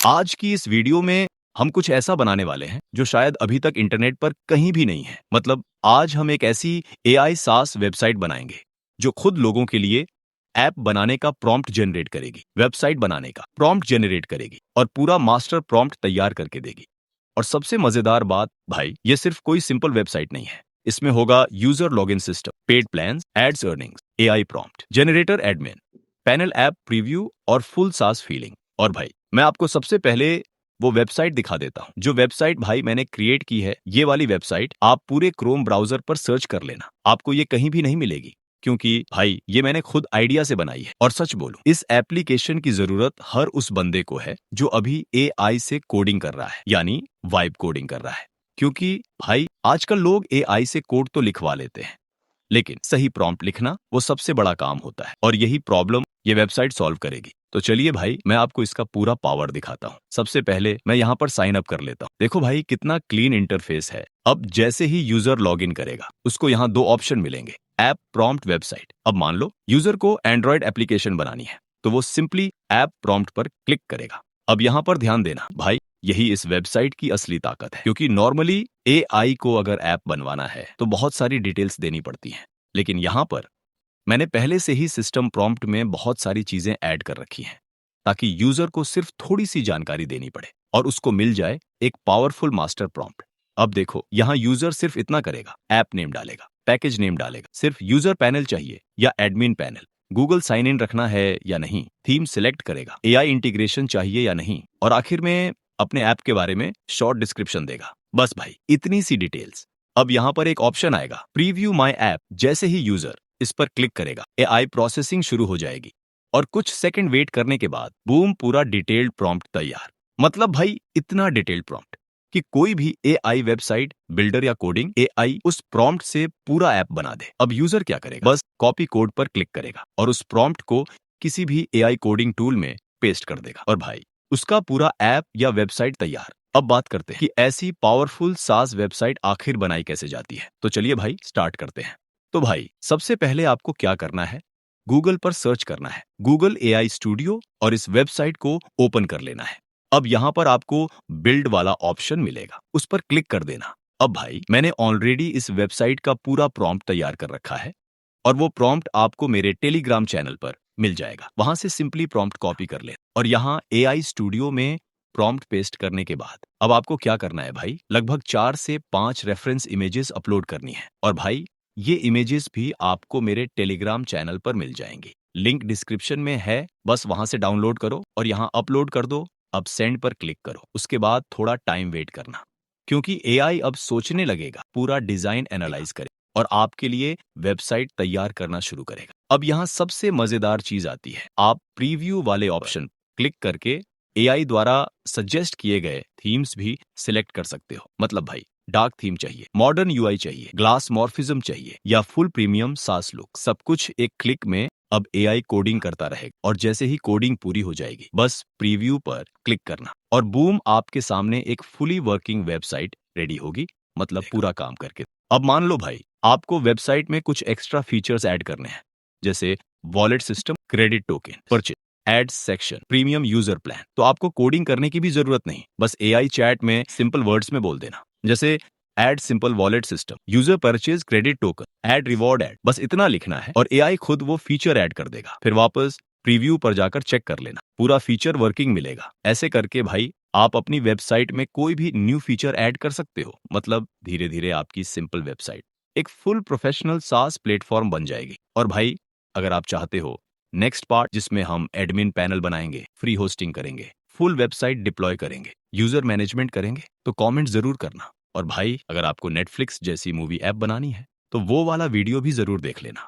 आज की इस वीडियो में हम कुछ ऐसा बनाने वाले हैं जो शायद अभी तक इंटरनेट पर कहीं भी नहीं है। मतलब आज हम एक ऐसी एआई सास वेबसाइट बनाएंगे जो खुद लोगों के लिए ऐप बनाने का प्रॉम्प्ट जनरेट करेगी, वेबसाइट बनाने का प्रॉम्प्ट जनरेट करेगी और पूरा मास्टर प्रॉम्प्ट तैयार करके देगी। और सबसे मजेदार बात भाई, ये सिर्फ कोई सिंपल वेबसाइट नहीं है। इसमें होगा user login system, paid plans, ads earnings, AI prompt generator, admin panel, app preview और फुल सास फीलिंग। और भाई मैं आपको सबसे पहले वो वेबसाइट दिखा देता हूँ। जो वेबसाइट भाई मैंने क्रिएट की है, ये वाली वेबसाइट आप पूरे क्रोम ब्राउजर पर सर्च कर लेना, आपको ये कहीं भी नहीं मिलेगी, क्योंकि भाई ये मैंने खुद आइडिया से बनाई है। और सच बोलूं, इस एप्लीकेशन की जरूरत हर उस बंदे को है जो अभी एआई से कोडिंग कर रहा है, यानी वाइब कोडिंग कर रहा है। क्योंकि भाई आजकल लोग एआई से कोड तो लिखवा लेते हैं, लेकिन सही प्रॉम्प्ट लिखना वो सबसे बड़ा काम होता है, और यही प्रॉब्लम ये वेबसाइट सॉल्व करेगी। तो चलिए भाई मैं आपको इसका पूरा पावर दिखाता हूँ। सबसे पहले मैं यहाँ पर साइन अप कर लेता हूँ। देखो भाई कितना क्लीन इंटरफेस है। अब जैसे ही यूजर लॉगिन करेगा उसको यहाँ दो ऑप्शन मिलेंगे, ऐप, प्रॉम्प्ट, वेबसाइट। अब मान लो यूजर को एंड्रॉइड एप्लीकेशन बनानी है तो वो सिंपली ऐप प्रॉम्प्ट पर क्लिक करेगा। अब यहाँ पर ध्यान देना भाई, यही इस वेबसाइट की असली ताकत है, क्योंकि नॉर्मली एआई को अगर ऐप बनवाना है तो बहुत सारी डिटेल्स देनी पड़ती हैं, लेकिन यहाँ पर मैंने पहले से ही सिस्टम प्रॉम्प्ट में बहुत सारी चीजें ऐड कर रखी हैं, ताकि यूजर को सिर्फ थोड़ी सी जानकारी देनी पड़े और उसको मिल जाए एक पावरफुल मास्टर प्रॉम्प्ट। अब देखो यहाँ यूजर सिर्फ इतना करेगा, ऐप नेम डालेगा, पैकेज नेम डालेगा, सिर्फ यूजर पैनल चाहिए या admin panel, Google sign in रखना है या नहीं, थीम सिलेक्ट करेगा, एआई इंटीग्रेशन चाहिए या नहीं, और आखिर में अपने ऐप के बारे में शॉर्ट डिस्क्रिप्शन देगा। बस भाई इतनी सी डिटेल्स। अब यहाँ पर एक ऑप्शन आएगा, प्रीव्यू माई ऐप। जैसे ही यूजर इस पर क्लिक करेगा एआई प्रोसेसिंग शुरू हो जाएगी और कुछ सेकंड वेट करने के बाद बूम, पूरा डिटेल्ड प्रॉम्प्ट तैयार। मतलब भाई इतना डिटेल्ड प्रॉम्प्ट कि कोई भी एआई वेबसाइट बिल्डर या कोडिंग एआई उस प्रॉम्प्ट से पूरा ऐप बना दे। अब यूजर क्या करेगा, बस कॉपी कोड पर क्लिक करेगा और उस प्रॉम्प्ट को किसी भी एआई कोडिंग टूल में पेस्ट कर देगा और भाई उसका पूरा ऐप या वेबसाइट तैयार। अब बात करते हैं कि ऐसी पावरफुल सास वेबसाइट आखिर बनाई कैसे जाती है। तो चलिए भाई स्टार्ट करते हैं। तो भाई सबसे पहले आपको क्या करना है, गूगल पर सर्च करना है, गूगल एआई स्टूडियो, और इस वेबसाइट को ओपन कर लेना है। अब यहाँ पर आपको बिल्ड वाला ऑप्शन मिलेगा, उस पर क्लिक कर देना। अब भाई मैंने ऑलरेडी इस वेबसाइट का पूरा प्रॉम्प्ट तैयार कर रखा है और वो प्रॉम्प्ट आपको मेरे टेलीग्राम चैनल पर मिल जाएगा। वहां से सिंपली प्रॉम्प्ट कॉपी कर ले और यहाँ एआई स्टूडियो में प्रॉम्प्ट पेस्ट करने के बाद अब आपको क्या करना है भाई, लगभग 4 से 5 रेफरेंस इमेजेस अपलोड करनी है। और भाई ये इमेजेस भी आपको मेरे टेलीग्राम चैनल पर मिल जाएंगी, लिंक डिस्क्रिप्शन में है, बस वहां से डाउनलोड करो और यहाँ अपलोड कर दो। अब सेंड पर क्लिक करो, उसके बाद थोड़ा टाइम वेट करना, क्योंकि एआई अब सोचने लगेगा, पूरा डिजाइन एनालाइज करे और आपके लिए वेबसाइट तैयार करना शुरू करेगा। अब यहाँ सबसे मजेदार चीज आती है, आप प्रीव्यू वाले ऑप्शन क्लिक करके एआई द्वारा सजेस्ट किए गए थीम्स भी सिलेक्ट कर सकते हो। मतलब भाई डार्क थीम चाहिए, मॉडर्न यूआई चाहिए, ग्लास मॉर्फिज्म चाहिए या फुल प्रीमियम सास लुक, सब कुछ एक क्लिक में अब एआई कोडिंग करता रहेगा। और जैसे ही कोडिंग पूरी हो जाएगी बस प्रीव्यू पर क्लिक करना और बूम, आपके सामने एक फुली वर्किंग वेबसाइट रेडी होगी, मतलब पूरा काम करके। अब मान लो भाई आपको वेबसाइट में कुछ एक्स्ट्रा फीचर्स ऐड करने हैं, जैसे wallet system, credit token, purchase, ads section, premium user plan, तो आपको कोडिंग करने की भी जरूरत नहीं, बस एआई चैट में सिंपल वर्ड्स में बोल देना, जैसे add simple wallet system, user purchase, credit token, add reward add, बस इतना लिखना है और एआई खुद वो फीचर ऐड कर देगा। फिर वापस प्रीव्यू पर जाकर चेक कर लेना, पूरा फीचर वर्किंग मिलेगा। ऐसे करके भाई आप अपनी वेबसाइट में कोई भी न्यू फीचर ऐड कर सकते हो। मतलब धीरे धीरे आपकी सिंपल वेबसाइट एक फुल प्रोफेशनल सास प्लेटफॉर्म बन जाएगी। और भाई अगर आप चाहते हो नेक्स्ट पार्ट जिसमें हम एडमिन पैनल बनाएंगे, फ्री होस्टिंग करेंगे, फुल वेबसाइट डिप्लॉय करेंगे, यूजर मैनेजमेंट करेंगे, तो कमेंट जरूर करना। और भाई अगर आपको नेटफ्लिक्स जैसी मूवी ऐप बनानी है तो वो वाला वीडियो भी जरूर देख लेना।